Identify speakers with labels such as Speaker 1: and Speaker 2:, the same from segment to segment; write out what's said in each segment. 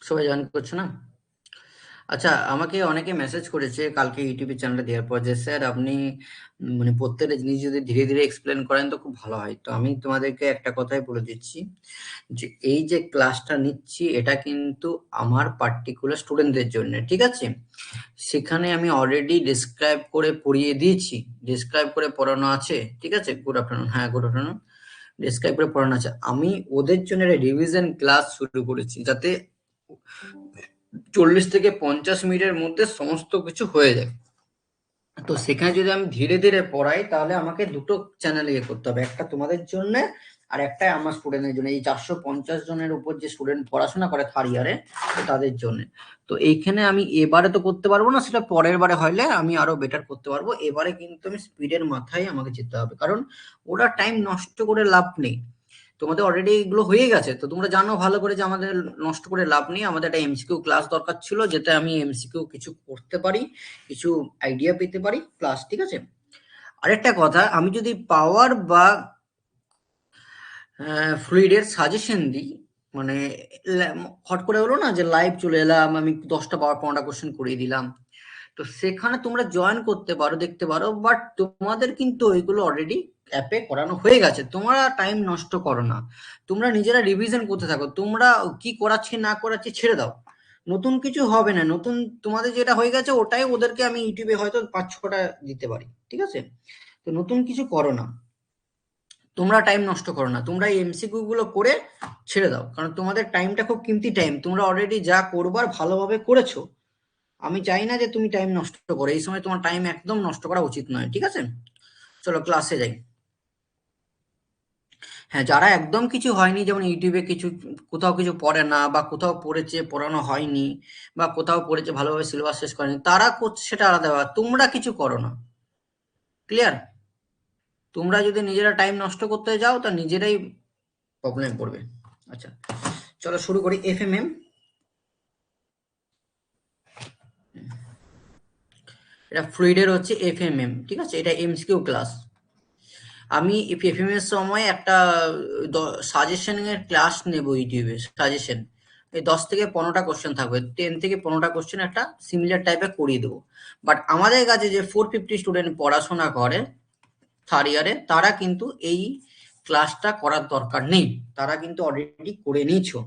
Speaker 1: সবাই জয়েন করছে না? আচ্ছা, আমাকে অনেকে মেসেজ করেছে কালকে ইউটিউবে চ্যানেলে দেওয়ার পর যে স্যার আপনি মানে প্রত্যেকটা জিনিস যদি ধীরে ধীরে এক্সপ্লেন করেন তো খুব ভালো হয়। তো আমি তোমাদেরকে একটা কথাই বলে দিচ্ছি যে এই যে ক্লাসটা নিচ্ছি এটা কিন্তু আমার পার্টিকুলার স্টুডেন্টদের জন্য, ঠিক আছে? সেখানে আমি অলরেডি ডিসক্রাইব করে পড়িয়ে দিয়েছি, ডিসক্রাইব করে পড়ানো আছে, ঠিক আছে? গুড আফটারনুন, হ্যাঁ গুড আফটারনুন। ডিসক্রাইব করে পড়ানো আছে। আমি ওদের জন্য একটা রিভিশন ক্লাস শুরু করেছি যাতে 40 থেকে 50 মিনিটের মধ্যে সমস্ত কিছু হয়ে যায়। তো সেখানে যদি আমি ধীরে ধীরে পড়াই তাহলে আমাকে দুটো চ্যানেল ইয়ে করতে হবে, একটা তোমাদের জন্য আর একটা আমার স্টুডেন্টের জন্য। এই 450 জনের উপর যে স্টুডেন্ট পড়াশোনা করে থার্ড ইয়ারে তাদের জন্য। তো এইখানে আমি এবারে তো করতে পারবো না, সেটা পরের বারে হলে আমি আরো বেটার করতে পারবো। এবারে কিন্তু আমি স্পিডের মাথায় আমাকে যেতে হবে, কারণ ওরা টাইম নষ্ট করে লাভ নেই। তোমাদের অলরেডি এগুলো হয়ে গেছে, তো তোমরা জানো ভালো করে যে আমাদের নষ্ট করে লাভ নেই। আমাদের একটা এমসিকিউ ক্লাস দরকার ছিল, যেটা আমি এমসিকিউ কিছু করতে পারি, কিছু আইডিয়া পেতে পারি ক্লাস, ঠিক আছে? আরেকটা কথা, আমি যদি পাওয়ার বা ফ্লুইডের সাজেশন দিই, মানে হট করে হলো না যে লাইভ চলে এলাম, আমি 10টা পাওয়ার 15টা কোশ্চেন করিয়ে দিলাম, তো সেখানে তোমরা জয়েন করতে পারো, দেখতে পারো, বাট তোমাদের কিন্তু ওইগুলো অলরেডি অ্যাপে করানো হয়ে গেছে। তোমরা টাইম নষ্ট করো না, তোমরা নিজেরা রিভিশন করতে থাকো। তোমরা কি করাচ্ছি না করাচ্ছি ছেড়ে দাও, নতুন কিছু হবে না। নতুন তোমাদের যেটা হয়ে গেছে ওটাই ওদেরকে আমি ইউটিউবে হয়তো 5-6টা দিতে পারি, ঠিক আছে? তো নতুন কিছু করো না, তোমরা টাইম নষ্ট করো না, তোমরা এই এমসিকিউ গুলো করে ছেড়ে দাও, কারণ তোমাদের টাইমটা খুব কিমতি টাইম। তোমরা অলরেডি যা করবার ভালোভাবে করেছো, আমি চাই না যে তুমি টাইম নষ্ট করো। এই সময় তোমার টাইম একদম নষ্ট করা উচিত নয়, ঠিক আছে? চলো ক্লাসে যাই। হ্যাঁ, যারা একদম কিছু হয়নি, যেমন ইউটিউবে কিছু কোথাও কিছু পড়ে না, বা কোথাও পড়েছে পড়ানো হয়নি, বা কোথাও পড়েছে ভালোভাবে সিলেবাস শেষ করেনি, তারা করছে সেটা আলাদা ব্যাপার, তোমরা কিছু করো না। ক্লিয়ার? তোমরা যদি নিজেরা টাইম নষ্ট করতে যাও তা নিজেরাই প্রবলেম পড়বে। আচ্ছা, চলো শুরু করি। এফএমএম, এটা ফ্লুইডের হচ্ছে এফএমএম, ঠিক আছে? এটা এমসিকিউ ক্লাস। আমি এফএমএম এর সময় একটা সাজেশনের ক্লাস নেব ইউটিউবে, সাজেশন। এই 10 থেকে 15টা কোশ্চেন থাকবে, 10 থেকে 15টা কোশ্চেন একটা সিমিলার টাইপের করিয়ে দেবো। বাট আমাদের কাছে যে 450 স্টুডেন্ট পড়াশোনা করে থার্ড ইয়ারে, তারা কিন্তু এই ক্লাসটা করার দরকার নেই, তারা কিন্তু অলরেডি করে নিয়েছো।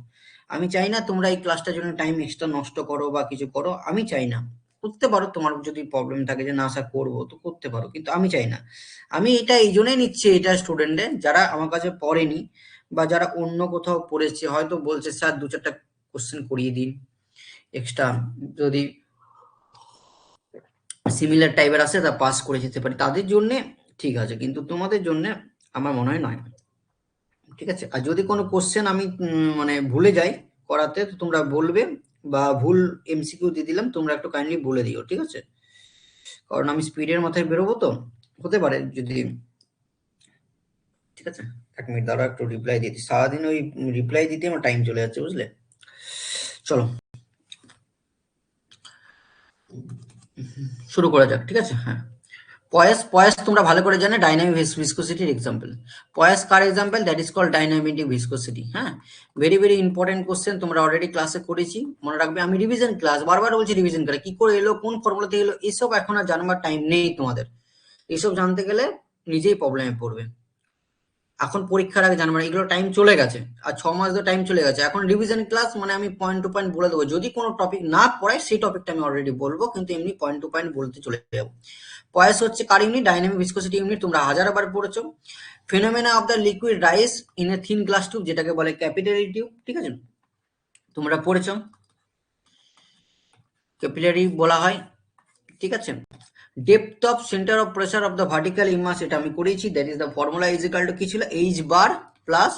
Speaker 1: আমি চাই না তোমরা এই ক্লাসটার জন্য টাইম এক্সট্রা নষ্ট করো বা কিছু করো, আমি চাই না। করতে পারো, তোমার যদি প্রবলেম থাকে যে না স্যার করবো, তো করতে পারো, কিন্তু আমি চাই না। আমি এটা এই জন্যই নিচ্ছি, এটা স্টুডেন্টদের যারা আমার কাছে পড়েনি বা যারা অন্য কোথাও পড়েছে, হয়তো বলছে স্যার 2-4টা কোশ্চেন করিয়ে দিন এক্সট্রা, যদি সিমিলার টাইপের আসে তা পাস করে যেতে পারি, তাদের জন্য ঠিক আছে, কিন্তু তোমাদের জন্য আমার মনে হয় নয়, ঠিক আছে? আর যদি কোনো কোশ্চেন আমি মানে ভুলে যাই করাতে, তো তোমরা বলবে, বা ভুল এমসিকিউ দিয়ে দিলাম, তোমরা একটু কাইন্ডলি বলে দিও, ঠিক আছে? কারণ আমি স্পিডের মাথায় বেরোবো, তো হতে পারে যদি, ঠিক আছে? 1 মিনিট দাঁড়াও, একটু রিপ্লাই দিতে, সারাদিন ওই রিপ্লাই দিতে আমার টাইম চলে যাচ্ছে, বুঝলে? চলো শুরু করা যাক, ঠিক আছে? হ্যাঁ, পয়েস, পয়েস তোমরা ভালো করে জানো ডাইনামিক ভিসকোসিটির এক্সাম্পল। পয়েস কার example? That is called dynamic viscosity. হ্যাঁ, ভেরি ভেরি ইম্পর্টেন্ট কোশ্চেন, তোমরা অলরেডি ক্লাসে করেছি, মনে রাখবে। আমি রিভিশন ক্লাস বারবার বলছি, রিভিশন করে কি করে এলো, কোন ফর্মুলা থেকে এলো, এসব এখন আর জানবার টাইম নেই তোমাদের। এসব জানতে গেলে নিজেই প্রবলেমে পড়বে। এখন পরীক্ষার আগে জানবার, এগুলো টাইম চলে গেছে, আর 6 মাস ধরে টাইম চলে গেছে। এখন রিভিশন ক্লাস মানে আমি পয়েন্ট টু পয়েন্ট বলে দেবো, যদি কোনো টপিক না পড়াই সেই টপিকটা আমি অলরেডি বলবো, কিন্তু এমনি পয়েন্ট টু পয়েন্ট বলতে চলে যাবো। পয়েস হচ্ছে কার ইউনিট? ডাইনামিক ভিসকোসিটি ইউনিট, তোমরা হাজারবার পড়েছো। Phenomena of the liquid rice in a thin glass tube, যেটাকে বলে ক্যাপিলারি টিউব, ঠিক আছে? তোমরা পড়েছো, ক্যাপিলারি বলা হয়, ঠিক আছে? Depth of centre of pressure of the vertical immerse, এটা আমি করেছি। That is the formula is equal to কি ছিল? H bar plus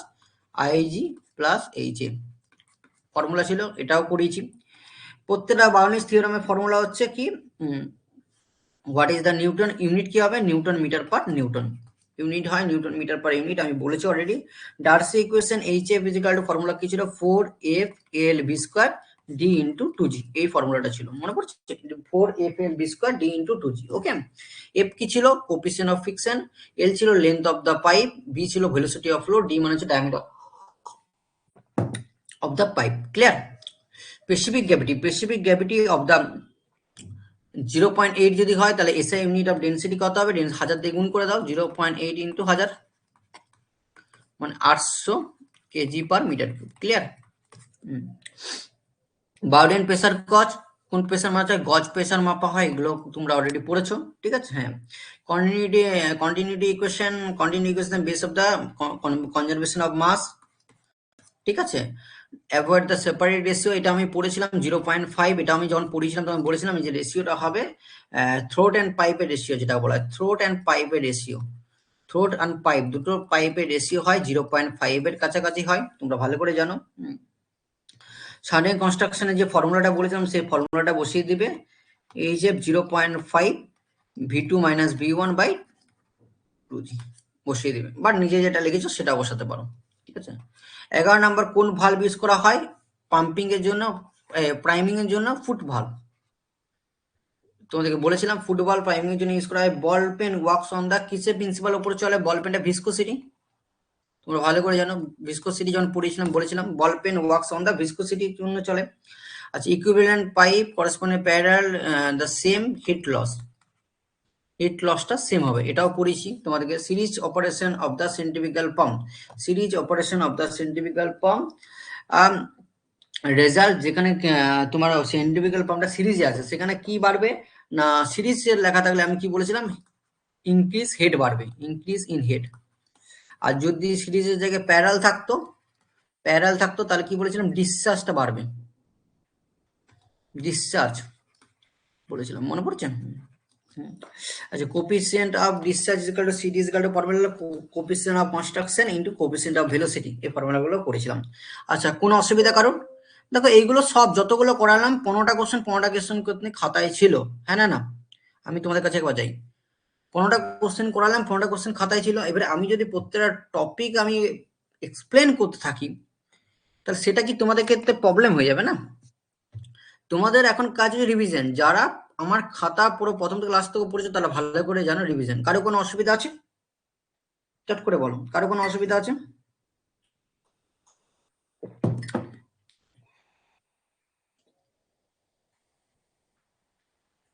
Speaker 1: IG plus H A, formula ছিল, এটাও করিয়েছি। প্রত্যেকটা বার্নস থিওরামের ফর্মুলা হচ্ছে কি, what is the newton, unit কি হবে? Newton metre per newton, unit হয় নিউটন মিটার পার ইউনিট, আমি বলেছি already. Darcy equation H F is equal to, formula কি ছিল? 4 F L V square D into 2জি, এই ফর্মুলাটা ছিল, মনে পড়ছে? 4 F L V square D into 2জি, ওকে। এফ কি ছিল? কোফিসিয়েন্ট অফ ফ্রিকশন, এল ছিল length of the pipe, V ছিল ভেলোসিটি অফ ফ্লো, ডি মানে হচ্ছে diameter of the pipe. Clear? Specific gravity of the 0.8 যদি হয় তাহলে এসআই ইউনিট অফ ডেন্সিটি কত হবে? 1000 দিয়ে গুণ করে দাও, 0.8 ইন্টু 1000 মানে 800 KG per metre cube. Clear? Bourdon pressure gauge, কোন প্রেসার মাপা হয়? গজ প্রেসার মাপা হয়, এগুলো তোমরা অলরেডি পড়েছো, ঠিক আছে? হ্যাঁ। Continuity equation base of the conservation of mass, ঠিক আছে? অ্যাভয়েড দ্য সেপারেট রেশিও, এটা আমি পড়েছিলাম 0.5, এটা আমি যখন পড়েছিলাম তখন বলেছিলাম যে রেশিওটা হবে থ্রোট অ্যান্ড পাইপের রেশিও, যেটা বলা হয় থ্রোট অ্যান্ড পাইপের রেশিও। থ্রোট অ্যান্ড পাইপ দুটো পাইপের রেশিও হয় 0.5 এর কাছাকাছি হয়, তোমরা ভালো করে জানো। সাডেন কনস্ট্রাকশনের যে ফর্মুলাটা বলেছিলাম সেই ফর্মুলাটা বসিয়ে দিবে, H F 0.5 V2 minus V1 by 2G বসিয়ে দিবে, বা নিজে যেটা লিখেছো সেটা বসাতে পারো, ঠিক আছে? 11 নম্বর, কোন ভালভ ইউজ করা হয় পাম্পিং এর জন্য, প্রাইমিং এর জন্য? Foot valve. তোমাদেরকে বলেছিলাম ফুটবল প্রাইমিং এর জন্য ইউজ করা হয়। Ball pen works on the কিসের প্রিন্সিপাল উপরে চলে? বল পেনটা ভিসকোসিটি, তোমরা ভালো করে জানো, ভিসকোসিটি যখন পড়েছিলাম বলেছিলাম ball pen works on the ভিসকোসিটির জন্য চলে। আচ্ছা, equivalent pipe corresponding parallel the same head লসটা সেম হবে, এটাও পড়েছি তোমাদেরকে। Series operation of the centrifugal pump, result যেখানে তোমার সেন্ট্রিফিউগাল পাম্পটা সিরিজে আছে সেখানে কি বাড়বে না, সিরিজের লেখা থাকলে আমি কি বলেছিলাম? ইনক্রিজ হেড বাড়বে, ইনক্রিজ ইন হেড। আর যদি সিরিজের জায়গায় প্যারাল থাকতো তাহলে কি বলেছিলাম? ডিসচার্জটা বাড়বে, ডিসচার্জ বলেছিলাম, মনে পড়ছে? আচ্ছা, coefficient of discharge equal to CD equal to formula coefficient of construction into coefficient of velocity, এই ফর্মুলাগুলো করেছিলাম। আচ্ছা, কোনো অসুবিধা কারণ? দেখো এইগুলো সব যতগুলো করালাম 15টা কোশ্চেন করতে খাতায় ছিল, হ্যাঁ না? আমি তোমাদের কাছে একবার যাই, 15টা কোশ্চেন করালাম, 15টা কোশ্চেন খাতায় ছিল। এবারে আমি যদি প্রত্যেকটা টপিক আমি এক্সপ্লেন করতে থাকি তাহলে সেটা কি তোমাদের ক্ষেত্রে প্রবলেম হয়ে যাবে না? তোমাদের এখন কাজ হচ্ছে রিভিশন। যারা আমার খাতা পুরো প্রথম থেকে লাস্ট থেকে পড়েছে তারা ভালো করে জানো রিভিশন। কারো কোনো অসুবিধা আছে? চট করে বলো, কারো কোনো অসুবিধা আছে?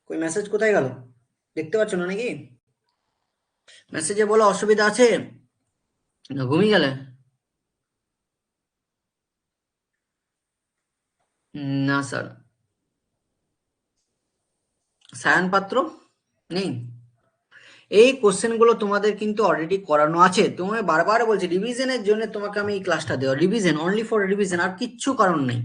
Speaker 1: কই মেসেজ কোথায় গেল? দেখতে পাচ্ছ না নাকি? মেসেজে বলো অসুবিধা আছে না ঘুমিয়ে গেলে? না স্যার। সায়ন পাত্র নেই? এই কোশ্চেনগুলো তোমাদের কিন্তু অলরেডি করানো আছে, তোমায় বারবার বলছি রিভিশনের জন্য তোমাকে আমি এই ক্লাসটা দেওয়া, রিভিশন, অনলি ফর রিভিশন, আর কিচ্ছু কারণ নেই।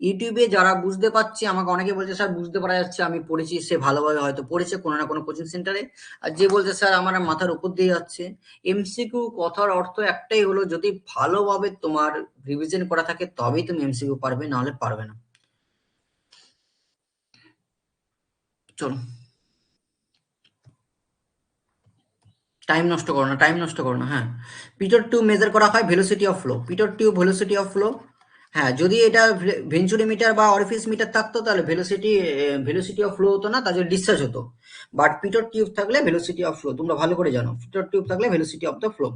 Speaker 1: ইউটিউবে যারা বুঝতে পারছে, আমাকে অনেকে বলছে স্যার বুঝতে পারা যাচ্ছে আমি পড়েছি, সে ভালোভাবে হয়তো পড়েছে কোনো না কোনো কোচিং সেন্টারে। আর যে বলছে স্যার আমার মাথার উপর দিয়ে যাচ্ছে, এমসিকিউ কথার অর্থ একটাই হলো, যদি ভালোভাবে তোমার রিভিশন করা থাকে তবেই তুমি এমসিকিউ পারবে, নাহলে পারবে না। চলো, টাইম নষ্ট করো না। হ্যাঁ, পিটর টিউব মেজার করা হয় velocity of flow, velocity of flow. হ্যাঁ, যদি এটা ভেঞ্চুরি মিটার বা অরিফিস মিটার থাকতো তাহলে ভেলোসিটি অফ ফ্লো হতো না, তার জন্য ডিসচার্জ হতো। বাট পিটর টিউব থাকলে ভেলোসিটি অফ ফ্লো, তোমরা ভালো করে জানো, পিটর টিউব থাকলে ভেলোসিটি অফ দ্য ফ্লো।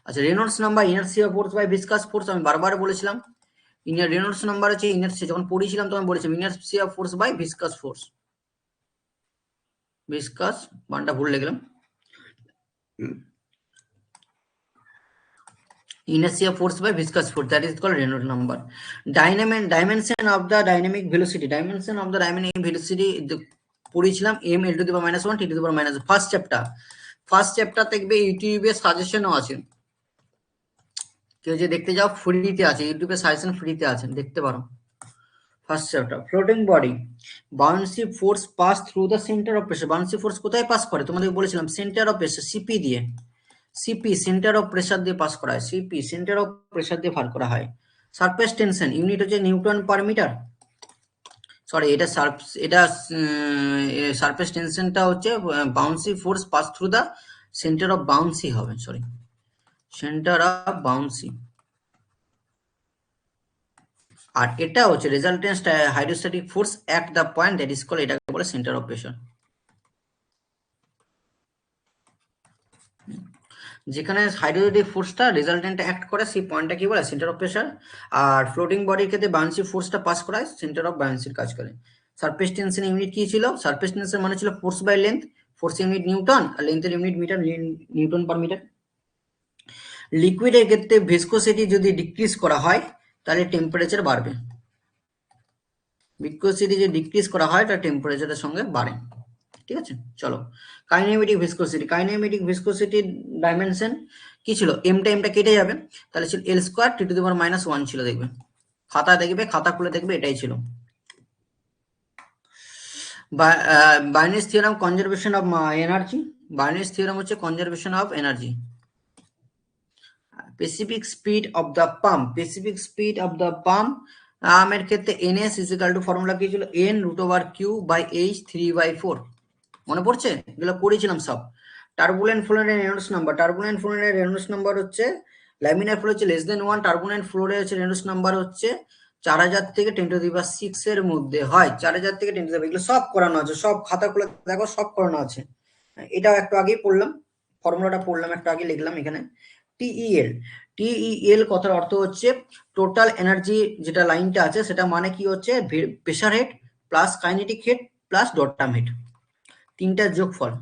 Speaker 1: আচ্ছা, Reynolds number inertia force by viscous force, আমি বারবার বলেছিলাম রেনল্ডস নাম্বার হচ্ছে ইনার্সিয়া, যখন পড়িয়েছিলাম তখন বলেছিলাম inertia force by viscous force, বানটা ভুল লিখলাম, inertia force by viscous force, that is called Reynolds number. Dimension of the dynamic velocity, পড়েছিলাম m l to the power -1 t to the power -1, first chapter দেখবে ইউটিউবে সাজেশনও আছে, কেউ যে দেখতে যাও ফ্রিতে আছে, ইউটিউবে সাজেশন ফ্রিতে আছে, দেখতে পারো। First chapter, floating body bouncy force pass through the centre of pressure, bouncy force কোথায় পাস করে? তোমাদের বলেছিলাম সেন্টার অফ প্রেসার, সিপি দিয়ে, সেন্টার অফ প্রেসার দিয়ে পাস করা হয়, সেন্টার অফ প্রেসার দিয়ে ভার করা হয়। সারফেস টেনশন ইউনিট হচ্ছে নিউটন পার মিটার, সরি এটা সারফেস টেনশনটা হচ্ছে bouncy force pass through the centre of bouncy হবে, সরি সেন্টার অফ বাউন্সি। আর এটা হচ্ছে resultant hydrostatic force at the point that is called, এটাকে বলে সেন্টার অফ প্রেসার। যেখানে হাইড্রোস্ট্যাটিক ফোর্সটা রেজাল্টেন্টে অ্যাক্ট করে সেই পয়েন্টটা কি বলে সেন্টার অফ প্রেসার। আর ফ্লোটিং বডির ক্ষেত্রে বায়ান্সি ফোর্সটা পাস করায় সেন্টার অফ বায়ান্সির কাজ করে। সারফেস টেনশন ইউনিট কি ছিল? সারফেস টেনশন মানে ছিল force by length, force unit newton আর লেন্থের unit metre, newton per metre. লিকুইডের ক্ষেত্রে ভিসকোসিটি যদি ডিক্রিজ করা হয় তাহলে টেম্পারেচার বাড়বে। ভিসকোসিটি যদি ডিক্রিজ করা হয় তাহলে টেম্পারেচারের সঙ্গে বাড়ে। ঠিক আছে, চলো কাইনেমেটিক ভিসকোসিটি। কাইনেমেটিক ভিসকোসিটির ডাইমেনশন কি ছিল? এমটা কেটে যাবে, তাহলে ছিল এল স্কোয়ার টি টু দি পাওয়ার -1 ছিল। দেখবে খাতা খুলে দেখবে এটাই ছিল। Bernoulli's theorem conservation of energy. Bernoulli's theorem হচ্ছে conservation of energy. Specific speed of the pump, specific speed of the pump এর ক্ষেত্রে ns ইকুয়াল টু ফর্মুলা কি ছিল? n√q/h3/4। মনে পড়ছে? এগুলো করেছিলাম সব। টার্বুলেন্ট ফ্লুইডের রেনল্ডস নাম্বার, টার্বুলেন্ট ফ্লুইডের রেনল্ডস নাম্বার হচ্ছে, ল্যামিনার ফ্লো হচ্ছে <1, টার্বুলেন্ট ফ্লুইডের হচ্ছে রেনল্ডস নাম্বার হচ্ছে 4000 থেকে 10⁻6 এর মধ্যে হয়। 4000 থেকে 10⁻, এগুলো সব করানো আছে, সব খাতা খুলে দেখো সব করানো আছে। এটাও একটু আগেই পড়লাম, ফর্মুলাটা পড়লাম, একটু আগে লিখলাম এখানে। টিইএল, টিইএল কথার অর্থ হচ্ছে টোটাল এনার্জি, যেটা লাইনটা আছে সেটা মানে কি হচ্ছে pressure head plus kinetic head plus datum head, তিনটার যোগফল।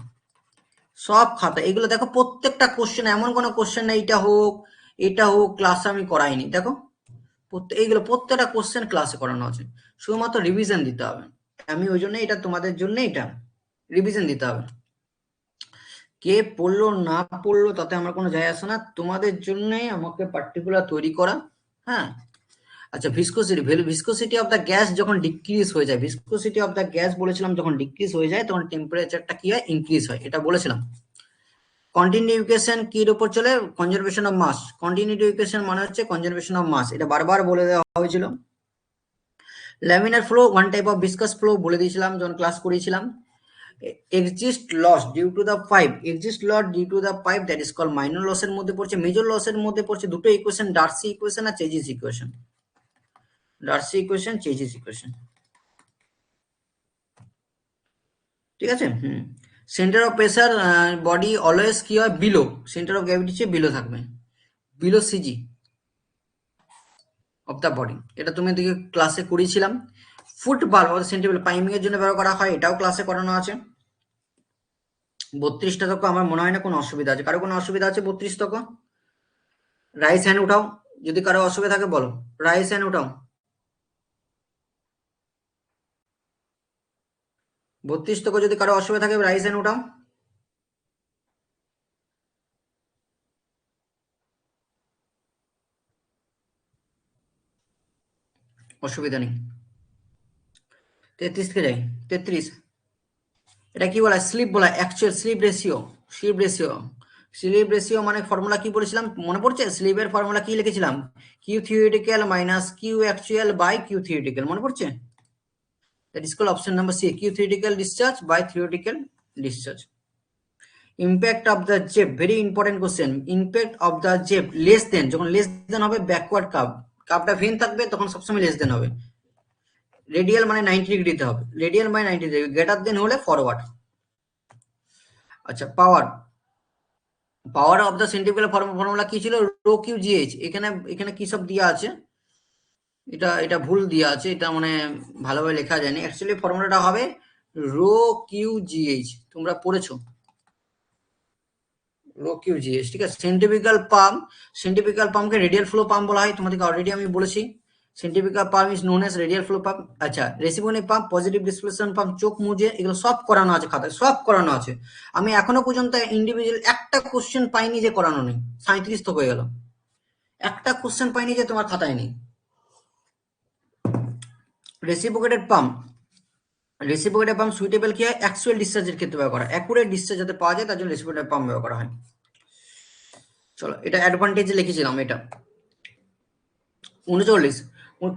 Speaker 1: সব খাতা এগুলো দেখো, প্রত্যেকটা কোশ্চেন, এমন কোনো কোশ্চেন নেই এটা হোক ক্লাসে আমি করাইনি। দেখো এইগুলো প্রত্যেকটা কোশ্চেন ক্লাসে করানো আছে, শুধুমাত্র রিভিশন দিতে হবে। আমি ওই জন্য এটা তোমাদের জন্য এটা রিভিশন দিতে হবে। কে পড়লো না পড়লো তাতে আমার কোনো যায় আসে না, তোমাদের জন্যই আমাকে পার্টিকুলার তৈরি করা। হ্যাঁ, আচ্ছা viscosity, viscosity of the gas যখন ডিক্রিজ হয়ে যায়, ভিসকোসিটি অফ দ্য গ্যাস বলেছিলাম যখন ডিক্রিজ হয়ে যায় তখন টেম্পারেচারটা কি হয়? ইনক্রিজ হয়, এটা বলেছিলাম। কন্টিনিউ ইকুয়েশন কির উপর চলে? Conservation of mass. Continuity equation মানে হচ্ছে কনজারভেশন অফ মাস, এটা বারবার বলে দেওয়া হয়েছিল। Laminar flow one type of viscous flow বলে দিয়েছিলাম যখন ক্লাস করেছিলাম। Exit loss due to the pipe, exit loss due to the pipe, that is call minor লসের মধ্যে পড়ছে। মেজর লসের মধ্যে পড়ছে দুটো ইকুয়েশন, ডার্সি ইকুয়েশন আর Chezy's equation. Darcy equation, Chezy's equation, ঠিক আছে। Centre of pressure body always কি হয়? বিলো, সেন্টার অফ গ্র্যাভিটি চেয়ে বিলো থাকবে, below CG of the body. এটা তুমি দিকে ক্লাসে করেছিলাম। ফুট বাল্ব সেন্টিমিটার পাইমিং এর জন্য ব্যবহার করা হয়, এটাও ক্লাসে করানো আছে। 32টা তক আমার মনে হয় না কোনো অসুবিধা আছে। কারো কোনো অসুবিধা আছে 32 তক? রাইস হ্যান্ড উঠাও, যদি কারো অসুবিধা থাকে বলো, রাইস হ্যান্ড উঠাও। 32 তক যদি কারো অসুবিধা থাকে রাইস হ্যান্ড উঠাও। অসুবিধা নেই। 33 থেকে যাই, 33। এটা কি বলা? স্লিপ বলা, actual slip ratio. Slip ratio, slip ratio মানে ফর্মুলা কি বলেছিলাম মনে পড়ছে? স্লিপের ফর্মুলা কি লিখেছিলাম? Q theoretical minus Q actual by Q theoretical, মনে পড়ছে? That is call option number C, Q theoretical discharge by theoretical discharge. Impact of the jet, very important question. Impact of the jet less than, যখন less দেন হবে backward curve, কার্ভটা when থাকবে তখন সবসময় less than হবে। Radial মানে 90 ডিগ্রিতে হবে, radial মানে 90 ডিগ্রি, গ্রেটার দেন হলে ফরওয়ার্ড। আচ্ছা power, power of the centrifugal formula কি ছিল? Rho Q GH. এখানে এখানে কি সব দেওয়া আছে? এটা ভুল দেওয়া আছে, এটা মানে ভালোভাবে লেখা যায়নি। অ্যাকচুয়ালি ফর্মুলাটা হবে রো কিউ জিএইচ, তোমরা পড়েছো রো কিউ জিএইচ, ঠিক আছে। সেন্ট্রিফিউগাল পাম্প, সেন্ট্রিফিউগাল পাম্পকে রেডিয়াল ফ্লো পাম্প বলা হয়, তোমাদেরকে অলরেডি আমি বলেছি। Centrifugal pump is known as radial flow pump. আচ্ছা reciprocating pump, positive displacement pump, চোখ মুজে, এগুলো সব করানো আছে খাতায়, সব করানো আছে। আমি এখনো পর্যন্ত ইন্ডিভিজুয়াল একটা কোশ্চেন পাইনি যে করানো নেই। 37 তো হয়ে গেল, একটা কোশ্চেন পাইনি যে তোমার খাতায় নেই। রেসিপ্রোকেটেড পাম্প, রেসিপ্রোকেটেড পাম্প সুইটেবল কি হয়? অ্যাকচুয়াল ডিসচার্জের ক্ষেত্রে ব্যবহার করা, অ্যাকুরেট ডিসচার্জ যাতে পাওয়া যায় তার জন্য রেসিপ্রোকেটেড পাম্প ব্যবহার করা হয়। চলো এটা অ্যাডভান্টেজ লিখেছিলাম। এটা 39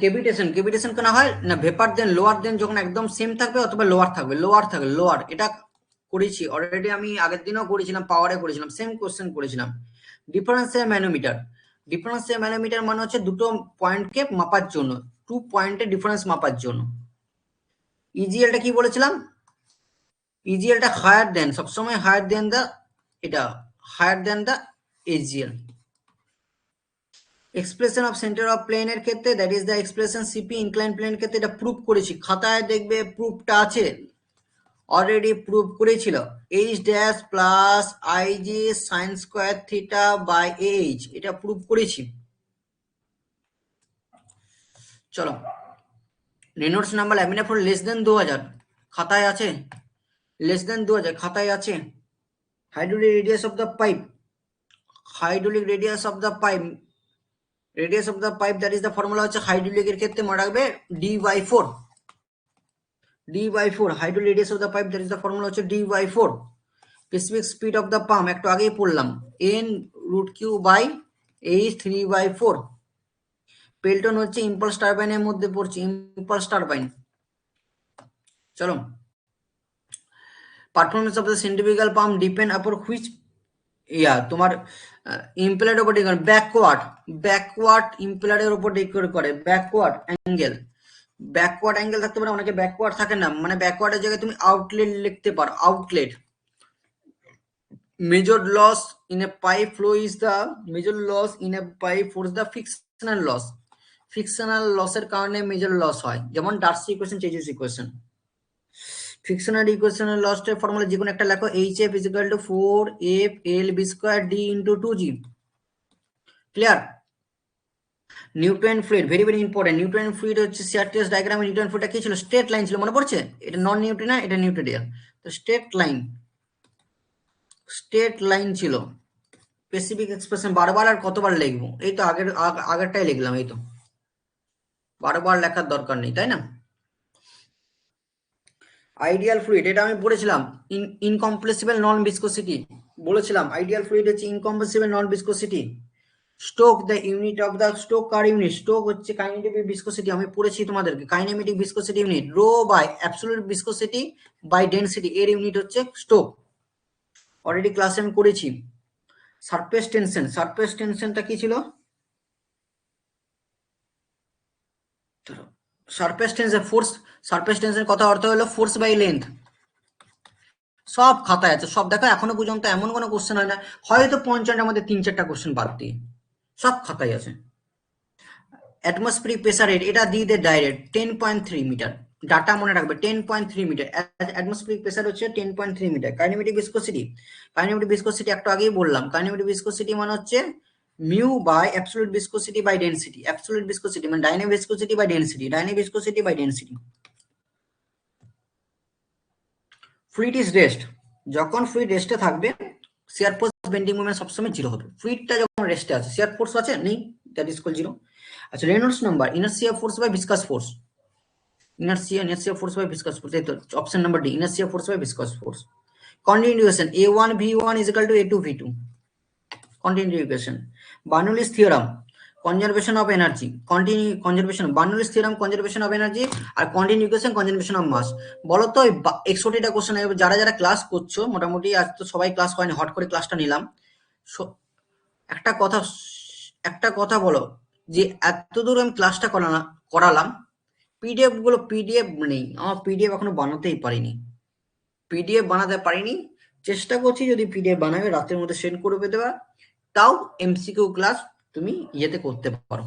Speaker 1: কেভিটেশন, কেভিটেশন কেন হয় না? ভেপার দেন লোয়ার দেন যখন একদম সেম থাকবে অথবা লোয়ার থাকবে, লোয়ার থাকবে, লোয়ার, এটা করেছি অলরেডি, আমি আগের দিনও করেছিলাম, পাওয়ারে করেছিলাম, সেম কোশ্চেন করেছিলাম। ডিফারেন্সিয়াল ম্যানোমিটার, ডিফারেন্সিয়াল ম্যানোমিটার মানে হচ্ছে দুটো পয়েন্টকে মাপার জন্য, টু পয়েন্টের ডিফারেন্স মাপার জন্য। ইজিএলটা কি বলেছিলাম? ইজিএলটা হায়ার দেন, সবসময় হায়ার দেন দা, এটা higher than the HGL expression of centre of প্লেনের ক্ষেত্রে that is the expression CP incline প্লেনের ক্ষেত্রে এটা প্রুফ করেছি, খাতায় দেখবে প্রুফটা আছে, অলরেডি প্রুভ করেছিল। H dash plus IG sine square theta by H, এটা প্রুভ করেছি। চলো, Reynolds number laminar flow less than 2000 খাতায় আছে, লেস দেন 2000 খাতায় আছে। Hydraulic radius of the pipe, hydraulic radius of the pipe, radius of the pipe that is the formula হচ্ছে হাইড্রোলিকের ক্ষেত্রে মনে রাখবে d/4, d/4 hydraulic radius of the pipe that is the formula হচ্ছে d/4। Specific speed of the pump একটু আগেই পড়লাম, n√Q/h 3/4। পেল্টন হচ্ছে impulse টারবাইনের মধ্যে পড়ছে, ইম্পালস টারবাইন। চলো, performance of the centrifugal pump depend আপন হুইচ, তোমার ইম্পেলারের উপর ডিপেন্ড, ব্যাকওয়ার্ড ইম্পেলারের উপর ডিপেন্ড করে, ব্যাকওয়ার্ড অ্যাঙ্গেল থাকতে পারে, অনেকে ব্যাকওয়ার্ড থাকে না, মানে ব্যাকওয়ার্ডের জায়গায় তুমি আউটলেট লিখতে পারো, outlet. Major loss in a pipe flow is the major loss in a pipe flow is the frictional loss. Frictional lossের কারণে মেজর লস হয়, যেমন Darcy equation, Chezy's equation. Frictional ইকুয়েশনের লসের ফর্মুলা যে কোনো একটা লেখো, HF = 4FL/b² d × 2g। Clear? Newton fluid very very important. Newton fluid হচ্ছে শেয়ার টেস্ট ডায়াগ্রামে নিউটন ফ্লুইডটা কি ছিল, স্ট্রেট লাইন ছিল, মনে পড়ছে? এটা নন নিউটনিয়ান, এটা নিউটনিয়ান। তো স্ট্রেট লাইন ছিল। স্পেসিফিক এক্সপ্রেশন বারবার আর কতবার লিখবো, এই তো আগেরটাই লিখলাম, এই তো বারবার লেখার দরকার নেই, তাই না? আইডিয়াল ফ্লুইড, এটা আমি পড়েছিলাম, ইনকম্প্রেসিবল নন ভিসকোসিটি বলেছিলাম। আইডিয়াল ফ্লুইড হচ্ছে incompressible non viscosity. Stoke the unit of the stoke কার ইউনিট, স্টোক হচ্ছে কাইনেমেটিক ভিসকোসিটি, আমি পড়েছি তোমাদেরকে, kinematic viscosity unit rho by absolute viscosity by density, এর ইউনিট হচ্ছে স্টোক, অলরেডি ক্লাসে আমি করেছি। সারফেস টেনশন, সারফেস টেনশনটা কি ছিল? Surface tension force, surface tension কথা অর্থ হলো ফোর্স বাই লেন্থ। সব খাতায় আছে, সব দেখো, এখনো পর্যন্ত এমন কোনো কোশ্চেন হয় না, হয়তো 50টার মধ্যে 3-4টা কোশ্চেন বাদ দিয়ে, সব খাতায় আছে। অ্যাটমসফিয়ারিক প্রেসার রেট, এটা দিয়ে দেয় ডাইরেক্ট 10.3 মিটার, ডাটা মনে রাখবে 10.3 মিটার। অ্যাটমসফিয়ারিক প্রেসার হচ্ছে 10.3 metre. Kinematic viscosity, kinematic viscosity একটু আগেই বললাম, কাইনেমেটিক ভিসকোসিটি মানে হচ্ছে mu by absolute viscosity by density. Absolute viscosity মানে dynamic viscosity by density, dynamic viscosity by density. Fluid is rest, যখন ফ্লুইড রেস্টে থাকবে শিয়ার ফোর্স বেন্ডিং মোমেন্ট সবসময় 0 হবে। ফ্লুইডটা যখন রেস্টে আছে, শিয়ার ফোর্স আছে নেই, দ্যাট ইজ ইকুয়াল 0। আচ্ছা, Reynolds number, inertia force by viscous force, inertia force by viscous force, এই তো option number D, inertia force by viscous force. Continuation A1 V1 = A2 V2, continuation. Bernoulli's theorem, conservation of energy, conservation, Bernoulli's theorem conservation of energy, আর continuation conservation of mass. বলো তো 61টা question, যারা যারা class করছো, মোটামুটি আজ তো সবাই ক্লাস হয়নি, হট করে ক্লাসটা নিলাম। একটা কথা বলো, যে এতদূর আমি ক্লাসটা করালাম, পিডিএফ গুলো, পিডিএফ নেই আমার, পিডিএফ এখনো বানাতেই পারিনি, পিডিএফ বানাতে পারিনি, চেষ্টা করছি যদি পিডিএফ বানাবে রাতের মধ্যে সেন্ড করবে দেওয়া, তাও এমসিকিউ ক্লাস তুমি ইয়েতে করতে পারো।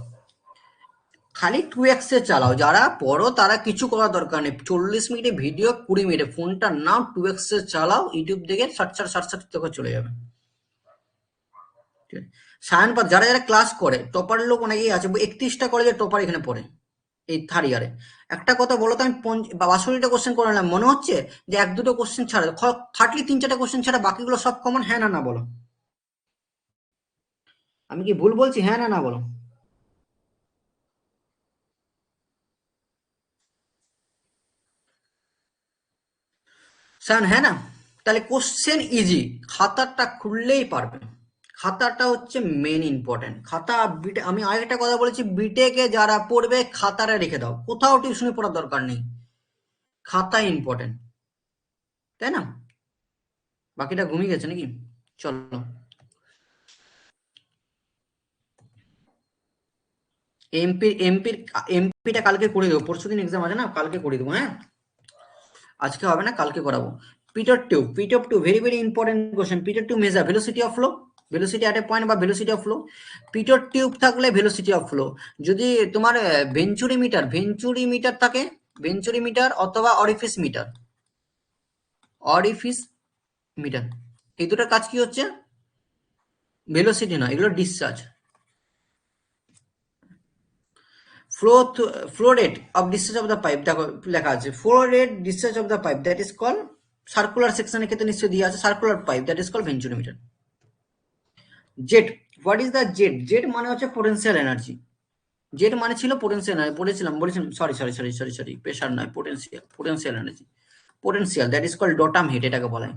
Speaker 1: খালি 2x এ চালাও, যারা পড়ো তারা কিছু করার দরকার নেই, 40 মিনিটে ভিডিও, 20 মিনিটে ফোনটা নাও, 2x এ চালাও, ইউটিউব দেখে সার্চ করে চলে যাবে। সায়নপাত, যারা যারা ক্লাস করে, টপার লোক অনেকেই আছে, 31টা কলেজের টপার এখানে পড়ে এই থার্ড ইয়ারে। একটা কথা বলো তো, আমি 62টা কোশ্চেন করে নিলাম, মনে হচ্ছে যে 1-2টো কোশ্চেন ছাড়া, খাটলি 3-4টা কোশ্চেন ছাড়া বাকিগুলো সব কমন, হ্যাঁ না বলো? আমি কি ভুল বলছি, হ্যাঁ না বলো? সায়ন, হ্যাঁ না? তাহলে কোশ্চেন ইজি, খাতাটা খুললেই পারবে, খাতাটা হচ্ছে মেন ইম্পর্টেন্ট। খাতা আমি আরেকটা কথা বলেছি, বিটেকে যারা পড়বে খাতাটা রেখে দাও, কোথাও টিউশনে পড়ার দরকার নেই, খাতা ইম্পর্টেন্ট, তাই না? বাকিটা ঘুমিয়ে গেছে নাকি? চলো, এমপিটা কালকে করে দেবো, পরশুদিন এক্সাম আছে না, কালকে করে দেবো, হ্যাঁ আজকে হবে না, কালকে করাবো। Pitot tube very very important question. Pitot tube measure velocity of flow, velocity at a point বা velocity of flow. Pitot tube থাকলে ভেলোসিটি অফ ফ্লো। যদি তোমার ভেঞ্চুরিমিটার থাকে, ভেঞ্চুরিমিটার অথবা অরিফিস মিটার, অরিফিস মিটার, এই দুটোর কাজ কি হচ্ছে? ভেলোসিটি নয়, এগুলো discharge. Flow rate of discharge of the pipe, দেখো লেখা আছে flow rate discharge of the pipe that is call circular সেকশনের ক্ষেত্রে নিশ্চয়ই দিয়ে আছে circular pipe that is call venturimeter. Jet, what is the jet? Jet মানে হচ্ছে পোটেনশিয়াল এনার্জি। জেট মানে ছিল পোটেনশিয়াল এনার্জি, বলেছিলাম সরি, প্রেশার নয়, potential energy, potential that is call datum head, এটাকে বলা হয়।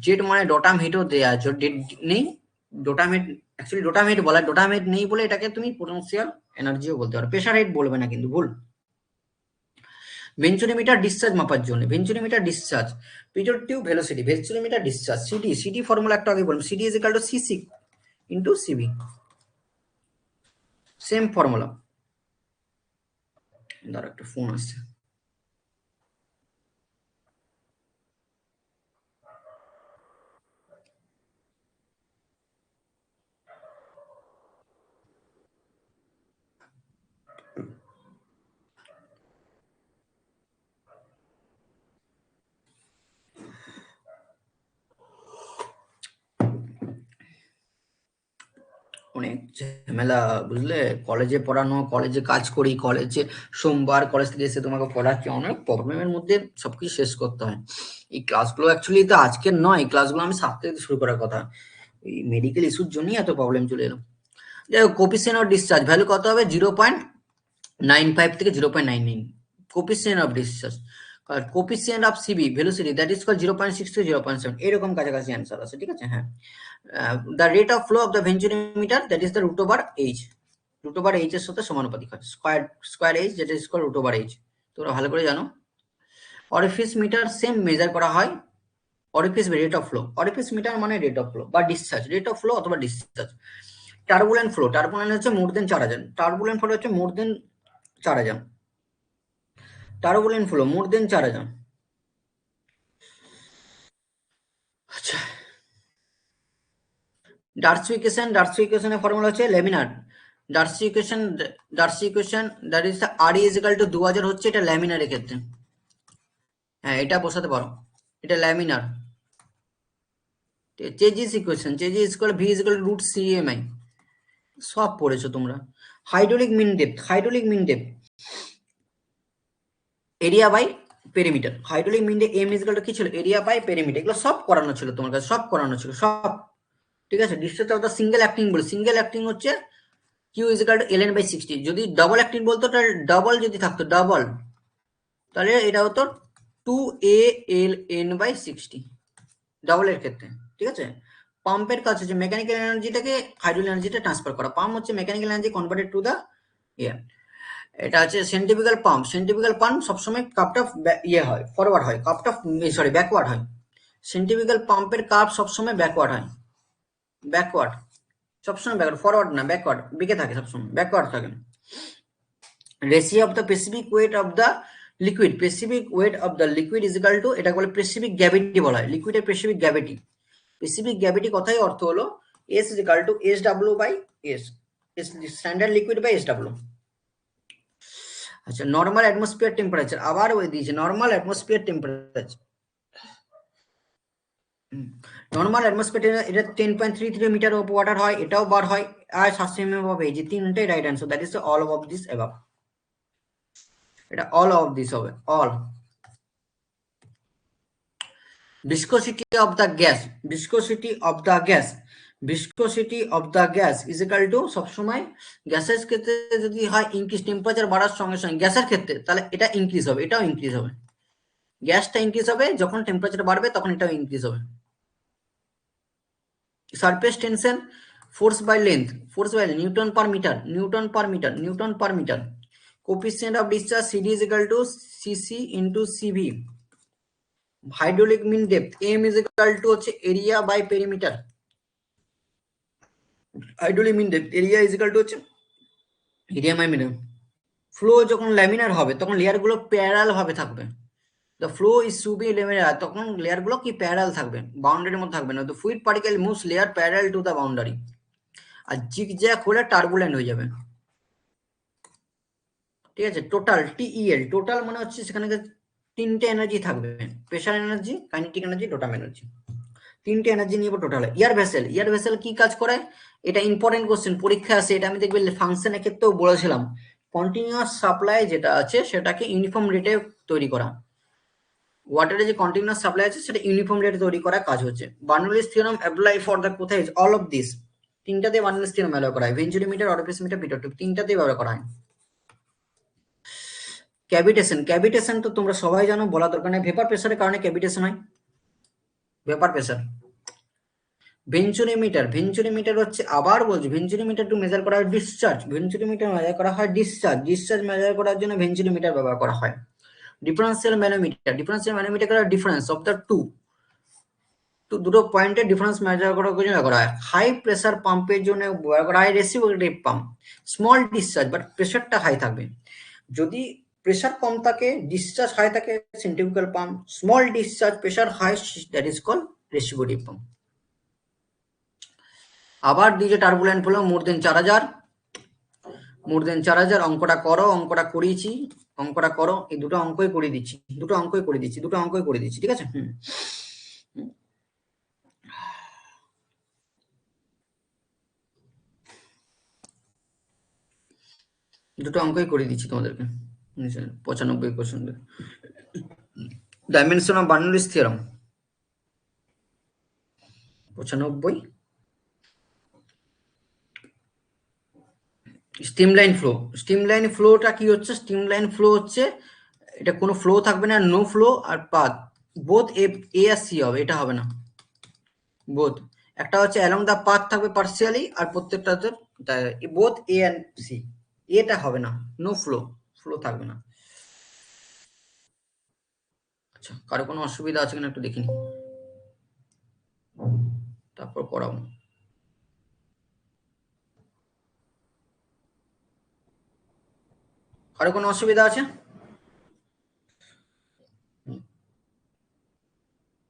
Speaker 1: জেট মানে ডটাম হিটও দেয়া আছে, ডেট নেই, ডটাম হিট অ্যাকচুয়ালি ডটাম হিট বলা, ডটাম হিট নেই বলে এটাকে তুমি পোটেনশিয়াল এনার্জিও বলতে পারো, প্রেশার হিট বলবে না কিন্তু, ভুল। ভেঞ্চুরিমিটার ডিসচার্জ মাপার জন্য, venturimeter discharge, Pitot tube velocity, venturimeter discharge, CD formula একটা আগে বললাম, CD is equal to CC into CV, same formula. ধর একটা ফোন আসছে। অনেক ঝামেলা বুঝলে, কলেজে পড়ানো, কলেজে কাজ করি, কলেজে সোমবার কলেজ থেকে এসে তোমাকে পড়াচ্ছি, অনেক প্রবলেমের মধ্যে সবকিছু শেষ করতে হয়। এই ক্লাসগুলো অ্যাকচুয়ালি তো আজকের নয়, এই ক্লাসগুলো আমি 7 থেকে শুরু করার কথা, এই মেডিকেল ইস্যুর জন্যই এত প্রবলেম চলে এলো। যাই হোক, কোফিসিয়েন্ট অফ ডিসচার্জ ভ্যালু কত হবে? 0.95 থেকে 0.99, কোফিসিয়েন্ট অফ ডিসচার্জ। আর coefficient of CB velocity that is call 0.6 থেকে 0.7, এরকম কাছাকাছি অ্যান্সার আছে, ঠিক আছে? হ্যাঁ, the rate of flow of the venturimeter that is the root over h, root over h এর সাথে সমানুপাতিক হয়, স্কয়ার h যেটা is call root over h, তোমরা ভালো করে জানো। অরিফিস মিটার সেম মেজার করা হয়, orifice rate of flow, orifice meter মানে রেট অফ ফ্লো বা ডিসচার্জ, রেট অফ ফ্লো অথবা ডিসচার্জ। টার্বুলেন্ট ফ্লো, টার্বুলেন্ট হচ্ছে মোর দেন 4000, টার্বুলেন্ট ফ্লো হচ্ছে মোর দেন 4000, টার্বুলেন্ট ফ্লো মোর দেন 4000। আচ্ছা, ডার্সি ইকুয়েশনের ফর্মুলা হচ্ছে laminar, Darcy equation that is R is equal to 2000 হচ্ছে এটা ল্যামিনারের ক্ষেত্রে, হ্যাঁ এটা বসাতে পারো, এটা laminar. Chezy's equation, Chezy's equal V is equal to root CMI, সব পড়েছো তোমরা। Hydraulic mean depth area by perimeter, hydraulic mean depth M is equal to কি ছিল? এরিয়া বাই পেরিমিটার, এগুলো সব করানো ছিল তোমার কাছে, সব করানো ছিল সব, ঠিক আছে? Distance of the single acting বলে, সিঙ্গেল অ্যাক্টিং হচ্ছে Q is equal to ln by 60, যদি ডাবল অ্যাক্টিং বলতো তাহলে ডাবল, যদি থাকতো ডাবল তাহলে এটা হতো 2a ln বাই 60 ডাবলের ক্ষেত্রে, ঠিক আছে? পাম্পের কাজ হচ্ছে মেকানিক্যাল এনার্জিটাকে হাইড্রোলিক এনার্জিতে ট্রান্সফার করা, পাম্প হচ্ছে mechanical energy converted to the air. এটা হচ্ছে সেন্ট্রিফিউগাল পাম্প, সেন্ট্রিফিউগাল পাম্প সবসময় কাপটা ইয়ে হয়, ফরওয়ার্ড হয়, কাপটা সরি ব্যাকওয়ার্ড হয়, সেন্ট্রিফিউগাল পাম্পের কাপ সবসময় ব্যাকওয়ার্ড হয়, ব্যাকওয়ার্ড সবসময়, ব্যাকওয়ার্ড, ফরওয়ার্ড না, ব্যাকওয়ার্ড, বেঁকে থাকে সবসময়, ব্যাকওয়ার্ড থাকে। Ratio of the specific weight of the liquid, specific weight of the liquid is equal to, এটা বলে স্পেসিফিক গ্র্যাভিটি বলা হয়, লিকুইডের স্পেসিফিক গ্র্যাভিটি, স্পেসিফিক গ্র্যাভিটি কথাই অর্থ হলো S is equal to S W by S, standard liquid by S W. আচ্ছা, normal atmosphere temperature আবার ওই দিয়েছে, normal atmosphere temperature, normal atmosphere এটা 10.33 মিটার অফ ওয়াটার হয়, এটাও বার হয়, আর 700 mm হবে, এই যে তিনটাই right answer, that is all of this above, এটা অল অফ দিস হবে, all. viscosity of the gas, viscosity of the gas, viscosity of the gas is equal to সবসময় গ্যাসের ক্ষেত্রে যদি হয় ইনক্রিজ, টেম্পারেচার বাড়ার সঙ্গে সঙ্গে গ্যাসের ক্ষেত্রে, তাহলে এটা ইনক্রিজ হবে, এটাও ইনক্রিজ হবে, গ্যাসটা ইনক্রিজ হবে যখন টেম্পারেচার বাড়বে তখন এটাও ইনক্রিজ হবে। Surface tension, force by length, newton per metre, newton per metre. Coefficient of discharge CD is equal to CC into CV. Hydraulic mean depth M is equal to হচ্ছে area by perimeter, hydraulic mean depth area is equal to হচ্ছে area by metre. Flow যখন laminar হবে তখন layer গুলো parallel ভাবে থাকবে, the flow is to be layer, তখন layer গুলো কি প্যারাল থাকবে, বাউন্ডারির মধ্যে থাকবে না। The fluid particle moves layer parallel to the boundary. আর জিগজ্যাগ হলে টার্বুলেন্ট হয়ে যাবে। ঠিক আছে, টোটাল টিইএল, টোটাল মানে হচ্ছে সেখানে তিনটে এনার্জি থাকবে, pressure energy, kinetic energy, total energy, তিনটে এনার্জি নিয়ে total. Air vessel, air vessel কি কাজ করে? এটা ইম্পর্টেন্ট কোশ্চেন, পরীক্ষা আসে এটা। আমি দেখবে ফাংশনের ক্ষেত্রেও বলেছিলাম, কন্টিনিউয়াস সাপ্লাই যেটা আছে সেটাকে ইউনিফর্ম রেটে তৈরি করা। ওয়াটারে যে কন্টিনিউয়াস সাপ্লাই আছে সেটা ইউনিফর্ম রেটে তৈরি করা কাজ হচ্ছে। বার্নৌলিস থিওরাম অ্যাপ্লাই ফর দ্য কোথায় অল অফ দিস, তিনটাতে বার্নৌলিস থিওরাম ব্যবহার করা হয়, ভেঞ্চুরিমিটার, অরিফিসমিটার, পিটর টিউব, তিনটাতেই ব্যবহার করা হয়। ক্যাভিটেশন, ক্যাভিটেশন তো তোমরা সবাই জানো, বলা দরকার নেই। ভেপার প্রেসারের কারণে ক্যাভিটেশন হয়, ভেপার প্রেসার। ভেঞ্চুরিমিটার, ভেঞ্চুরিমিটার হচ্ছে, আবার বলছি, ভেঞ্চুরিমিটার টু মেজার করা হয় ডিসচার্জ, ভেঞ্চুরিমিটার মেজার করা হয় ডিসচার্জ, ডিসচার্জ মেজার করার জন্য ভেঞ্চুরিমিটার ব্যবহার করা হয়। ডিফারেন্সিয়াল ম্যানোমিটার, ডিফারেন্সিয়াল ম্যানোমিটার করা ডিফারেন্স অফ দ্য দুটো পয়েন্টের ডিফারেন্স মেজার করার জন্য ব্যবহার করা হয়। হাই প্রেসার পাম্পের জন্য ব্যবহার করা হয় reciprocating pump, small discharge but প্রেসারটা হাই থাকবে। যদি প্রেসার কম থাকে, ডিসচার্জ হাই থাকে, centrifugal pump, small discharge, pressure high, that is called reciprocating pump. আবার দিয়েছে টার্বুলেন্ট ফ্লো মোর দেন 4000, মোর দেন 4000, অঙ্কটা করো, অঙ্কটা করিয়েছি, অঙ্কটা করো, এই দুটো অঙ্কই করে দিচ্ছি, দুটো অঙ্কই করে দিচ্ছি, দুটো অঙ্কই করে দিচ্ছি, ঠিক আছে। দুটো অঙ্কই করে দিচ্ছি তোমাদেরকে, 95%। Dimension of Bernoulli's theorem 95। Streamline flow, streamline ফ্লোটা কি হচ্ছে? স্ট্রিমলাইন ফ্লো হচ্ছে এটা কোনো ফ্লো থাকবে না, no flow R path, both A R C হবে, এটা হবে না, বোথ। একটা হচ্ছে অ্যালং দা পাথ থাকবে পার্সিয়ালি, আর প্রত্যেকটাতে বোথ এ এন্ড সি, এটা হবে না, নো ফ্লো, ফ্লো থাকবে না। আচ্ছা, কারো কোনো অসুবিধা আছে কিনা একটু দেখিনি, তারপর পড়াবো। কারো কোনো অসুবিধা আছে?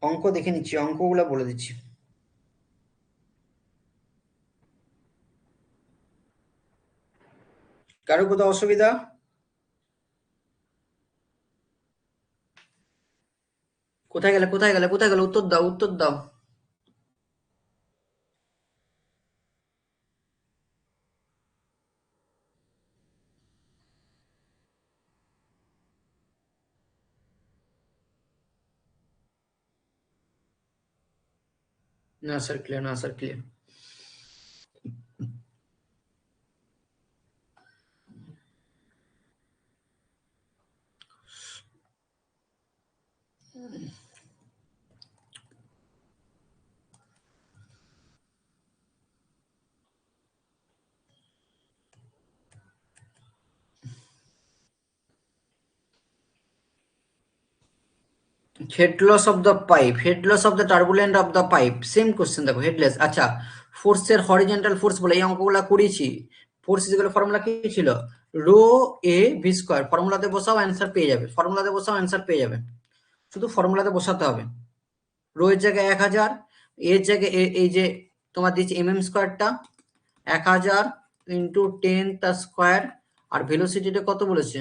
Speaker 1: অঙ্ক দেখে নিচ্ছি, অঙ্কগুলো বলে দিচ্ছি। কারো কোথাও অসুবিধা? কোথায় গেলে, কোথায় গেলে, কোথায় গেলে? উত্তর দাও, উত্তর দাও। না স্যার ক্লিয়ার, না sir clear. Head loss of the pipe, head loss of the turbulent of the pipe, same question দেখো, হেডলেস। আচ্ছা, ফোর্সের হরিজন্টাল ফোর্স বলে এই অঙ্কগুলো করেছি। ফোর্স ইজ ফর্মুলা কি ছিল? রো এ ভি স্কোয়ার, ফর্মুলাতে বসাও অ্যান্সার পেয়ে যাবে, ফর্মুলাতে বসাও অ্যান্সার পেয়ে যাবে, শুধু ফর্মুলাতে বসাতে হবে। রো এর জায়গায় 1000, এর জায়গায় এই যে তোমার দিচ্ছি এম স্কোয়ারটা 1000 ইন্টু 10 তার স্কোয়ার, আর ভেলোসিটিটা কত বলেছে?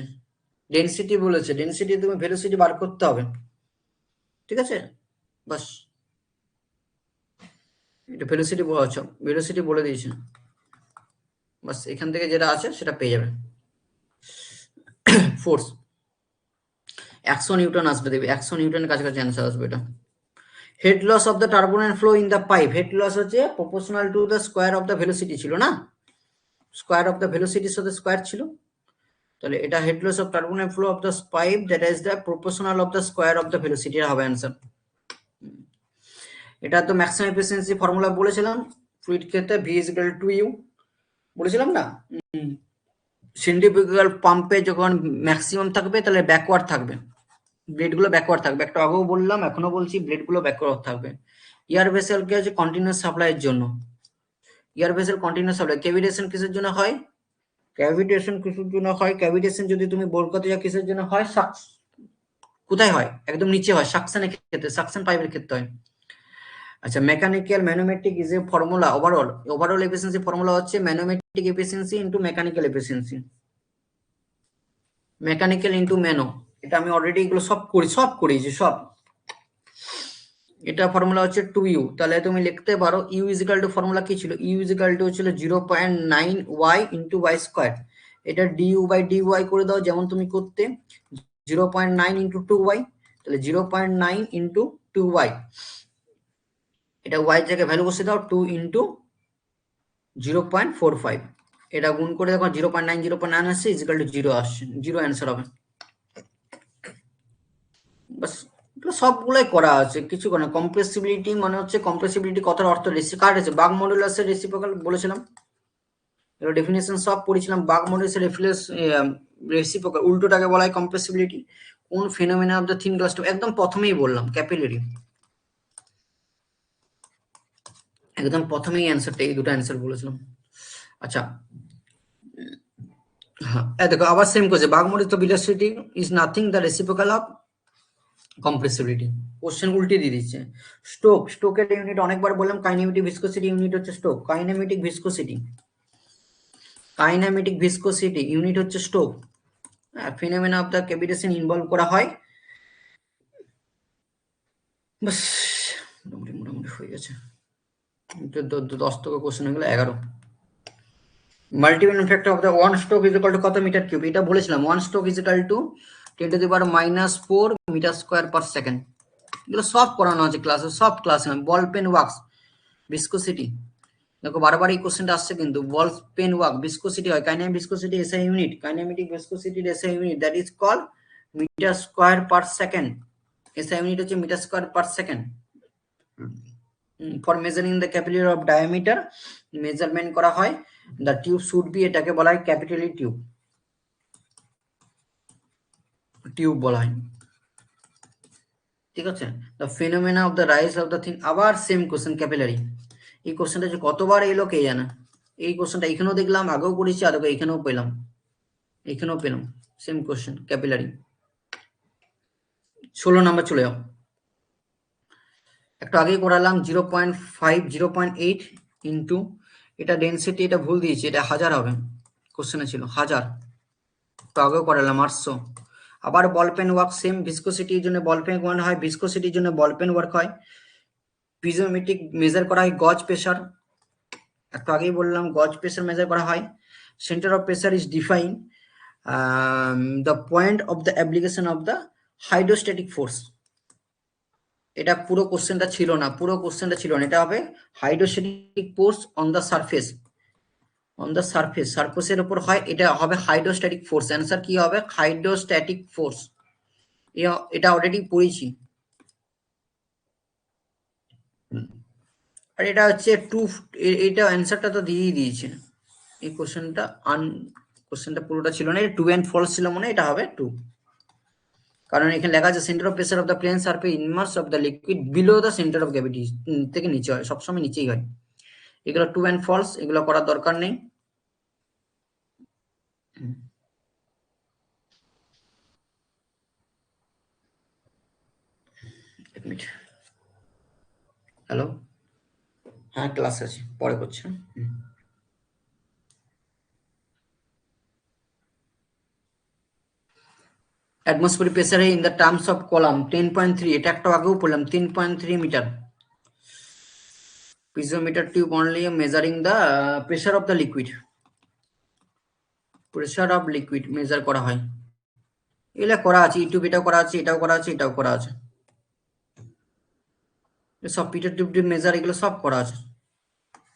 Speaker 1: ডেন্সিটি বলেছে, ডেন্সিটি তুমি ভেলোসিটি বার করতে হবে, ঠিক আছে। বাস, এটা ভেলোসিটি বলেছ, ভেলোসিটি বলে দিয়েছে, বাস এখান থেকে যেটা আছে সেটা পেয়ে যাবে। ফোর্স 100 নিউটন আসবে, দেখবে 100 নিউটনের কাছাকাছি অ্যান্সার আসবে এটা। Head loss of the turbulent flow in the pipe, head loss হচ্ছে proportional to the square of the velocity ছিল না, স্কোয়ার অফ দ্য ভেলোসিটির সাথে স্কোয়ার ছিল, তাহলে এটা head loss of turbulent flow of the pipe that is the proportional of the square of the velocity হবে answer. এটা তো ম্যাক্সিমাম এফিসিয়েন্সি ফর্মুলা বলেছিলাম, ফ্লুইড ক্ষেত্রে V is equal to U বলেছিলাম না। সেন্ট্রিফিউগাল পাম্পে যখন ম্যাক্সিমাম থাকবে তাহলে ব্যাকওয়ার্ড থাকবে, ব্লেডগুলো ব্যাকওয়ার্ড থাকবে, একটা আগেও বললাম এখনো বলছি, ব্লেডগুলো ব্যাকওয়ার্ড থাকবে। এয়ার ভেসেলকে হচ্ছে কন্টিনিউয়াস সাপ্লাইয়ের জন্য, air vessel continuous supply. Cavitation কিসের জন্য হয়? ক্যাভিটেশন কিসের জন্য হয়? ক্যাভিটেশন যদি তুমি বোর করতে যাও কিসের জন্য হয়? কোথায় হয়? একদম নিচে হয়, সাকশনের ক্ষেত্রে, সাকশন পাইপের ক্ষেত্রে হয়। আচ্ছা, mechanical manometric is a formula overall efficiency formula হচ্ছে manometric efficiency into mechanical efficiency, mechanical into mano. এটা আমি অলরেডি এগুলো সব করেছি সব। এটা ফর্মুলা হচ্ছে 2u, তাহলে তুমি লিখতে পারো u ইজিক্যাল টু, ফর্মুলা কি ছিল? u ইজিক্যাল টু ছিল 0.9y ইন্টু y স্কোয়ার। এটা du বাই dy করে দাও যেমন তুমি করতে, 0.9 ইন্টু 2y, তাহলে 0.9 ইন্টু 2y, এটা y জায়গায় ভ্যালু বসে দাও, 2 ইন্টু 0.45, এটা গুণ করে দেখো 0.9 আসছে, ইজিক্যাল টু 0 আসছে, 0 অ্যান্সার হবে। বাস, সবগুলোই করা আছে, কিছু করে না। কম্প্রেসিবিলিটি মানে হচ্ছে, কম্প্রেসিবিলিটি কথার অর্থ কার আছে, বাগ মডুলাসের রেসিপ্রোকাল বলেছিলাম, এর ডেফিনেশন সব পড়েছিলাম। বাগ মডুলাসের রেসিপ্রোকাল উল্টোটাকে বলা হয় কম্প্রেসিবিলিটি। কোন ফিনোমেনা of the thin glass tube, একদম প্রথমেই বললাম ক্যাপিলারি, একদম প্রথমেই অ্যান্সারটা, এই দুটো অ্যান্সার বলেছিলাম। আচ্ছা, হ্যাঁ দেখো আবার same question, bulk modulus velocity is nothing the reciprocal of compressibility. Question উল্টে দিয়ে দিচ্ছে। স্টোকের ইউনিট অনেকবার বললাম, কাইনেমেটিক ভিসকোসিটি ইউনিট হচ্ছে স্টোক। কাইনেমেটিক ভিসকোসিটি ইউনিট হচ্ছে stoke. Phenomena of the cavitation involve করা হয়। বাস, মোটামুটি হয়ে গেছে। 10 থেকে কোশ্চেন হয়ে গেল 11। Multiple factor of the one stroke is equal to কত মিটার কিউব? এটা বলেছিলাম, one stroke is equal to 10⁻⁻⁴ meter square per second. এগুলো সব করানো আছে ক্লাসে, সব ক্লাসে। বল পেন ওয়ার্কস ভিসকোসিটি, দেখো বারবার এই কোশ্চেনটা আসছে কিন্তু। বল পেন ওয়ার্ক ভিসকোসিটি হয় kinematic viscosity SI unit, kinematic ভিসকোসিটির SI unit that is call metre square per second. SI unit হচ্ছে metre square per second. For measuring the capillary of diameter, measurement করা হয় the tube should be, এটাকে বলা হয় capillary tube বলা হয়, ঠিক আছে। The ফিনোমেনা of the rise of the thing, আবার সেম কোশ্চেন ক্যাপিলারি। এই কোশ্চেনটা যে কতবার এলো কে জানে। এই কোশ্চেনটা এখানেও দেখলাম, আগেও করেছি, আর এখানেও পেলাম, সেম কোশ্চেন ক্যাপিলারি। 16 নাম্বার চলে যাও। একটু আগেই করালাম 0.5 0.8 ইন্টু, এটা ডেন্সিটি, এটা ভুল দিয়েছি, এটা 1000 হবে, কোশ্চেনে ছিল 1000, একটু আগেও করালাম 800। আবার বল পেন ওয়ার্ক সেম, ভিসকোসিটির জন্য বল পেন ওয়ার্ক হয়, ভিসকোসিটির জন্য বল পেন ওয়ার্ক হয়। পিজোমেট্রিক মেজার করা হয় গজ প্রেসার, একটু আগেই বললাম গজ প্রেসার মেজার করা হয়। Centre of pressure is define the point of the application of the hydrostatic force. এটা পুরো কোশ্চেনটা ছিল না, এটা হবে hydrostatic force on the surface, সারফেসের উপর হয়, এটা হবে হাইড্রোস্ট্যাটিক ফোর্স। অ্যান্সার কি হবে? Hydrostatic force. এটা অলরেডি পড়েছি। আর এটা হচ্ছে এটা অ্যান্সারটা তো দিয়েই দিয়েছে। এই কোশ্চেনটা পুরোটা ছিল না, এটা টু অ্যান্ড ফলস ছিল মনে হয়, এটা হবে 2, কারণ এখানে লেখা আছে centre of pressure of the plane surface immerse of the liquid below the centre of gravity, থেকে নিচে হয়, সবসময় নিচেই হয়। এগুলো টু অ্যান্ড ফলস, এগুলো করার দরকার নেই। এক মিনিট, হ্যালো, হ্যাঁ ক্লাস আছে, পরে করছি। অ্যাটমসফিয়ারিক প্রেসারে in the terms of column 10.3, এটা একটা আগেও পড়লাম, 10.3 metre. Piezometer tube only measuring the pressure of the liquid, measure করা হয়। এগুলো করা আছে ইউটিউব, এটাও করা আছে, এটাও করা আছে, এটাও করা আছে, সব পিটার টিউব মেজার, এগুলো সব করা আছে,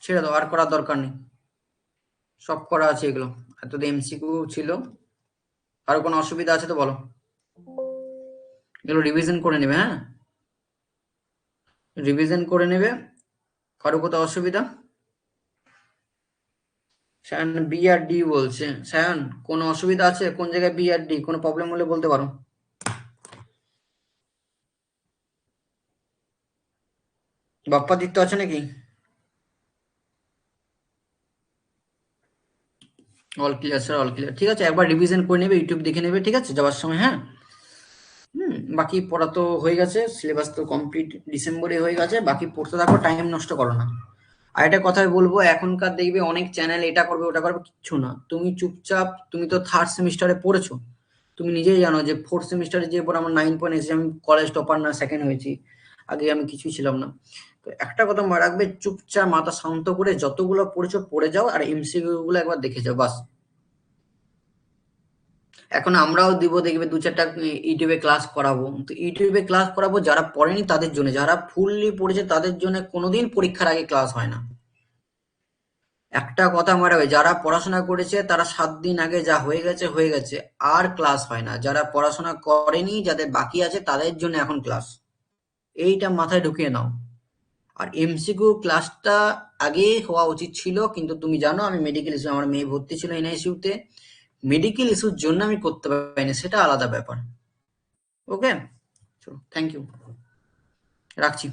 Speaker 1: ছেড়ে দাও, আর করার দরকার নেই, সব করা আছে এগুলো। এতদিন এমসিকিউ ছিল। আর কোনো অসুবিধা আছে তো বলো, এগুলো রিভিশন করে নেবে। হ্যাঁ, রিভিশন করে নেবে। কারো কোথাও অসুবিধা? সায়ন বি আর ডি বলছে। সায়ন, কোনো অসুবিধা আছে? কোন জায়গায় বি আর ডি? কোনো প্রবলেম হলে বলতে পারো। বাপ্পাদিত্য আছে নাকি? All clear sir, all clear. ঠিক আছে, একবার রিভিশন করে নেবে, ইউটিউব দেখে নেবে, ঠিক আছে, যাওয়ার সময়। হ্যাঁ, বাকি পড়া তো হয়ে গেছে, সিলেবাস তো কমপ্লিট ডিসেম্বরে হয়ে গেছে, বাকি পড়তে থাকো, টাইম নষ্ট করো না। আর একটা কথাই বলবো, এখনকার দেখবে অনেক চ্যানেল এটা করবে ওটা করবে, কিচ্ছু না, তুমি চুপচাপ, তুমি তো থার্ড সেমিস্টারে পড়েছো, তুমি নিজেই জানো যে ফোর্থ সেমিস্টারে যে পর আমার 9 পয়েন্ট এসেছে, আমি কলেজ টপার না সেকেন্ড হয়েছি, আগে আমি কিছুই ছিলাম না। তো একটা কথা মনে রাখবে, চুপচাপ মাথা শান্ত করে যতগুলো পড়েছো পড়ে যাও, আর এমসিকিউ গুলো একবার দেখে যাও, বাস। এখন আমরাও দিব, দেখবে 2-4টা ইউটিউবে ক্লাস করাবো, তো ইউটিউবে ক্লাস করাবো যারা পড়েনি তাদের জন্য, যারা ফুললি পড়েছে তাদের জন্য কোনোদিন পরীক্ষার আগে ক্লাস হয় না। একটা কথা মনে রাখবে, যারা পড়াশোনা করেছে তারা 7 দিন আগে যা হয়ে গেছে হয়ে গেছে, আর ক্লাস হয় না। যারা পড়াশোনা করেনি, যাদের বাকি আছে, তাদের জন্য এখন ক্লাস। এইটা মাথায় ঢুকিয়ে নাও। আর এমসিকিউ ক্লাসটা আগে হওয়া উচিত ছিল, কিন্তু তুমি জানো আমি মেডিকেল ইস্যু, আমার মেয়ে ভর্তি ছিল এনআইসিউতে, মেডিকেল ইস্যুর জন্য আমি করতে পারিনি, সেটা আলাদা ব্যাপার। ওকে, চলো, থ্যাংক ইউ, রাখছি।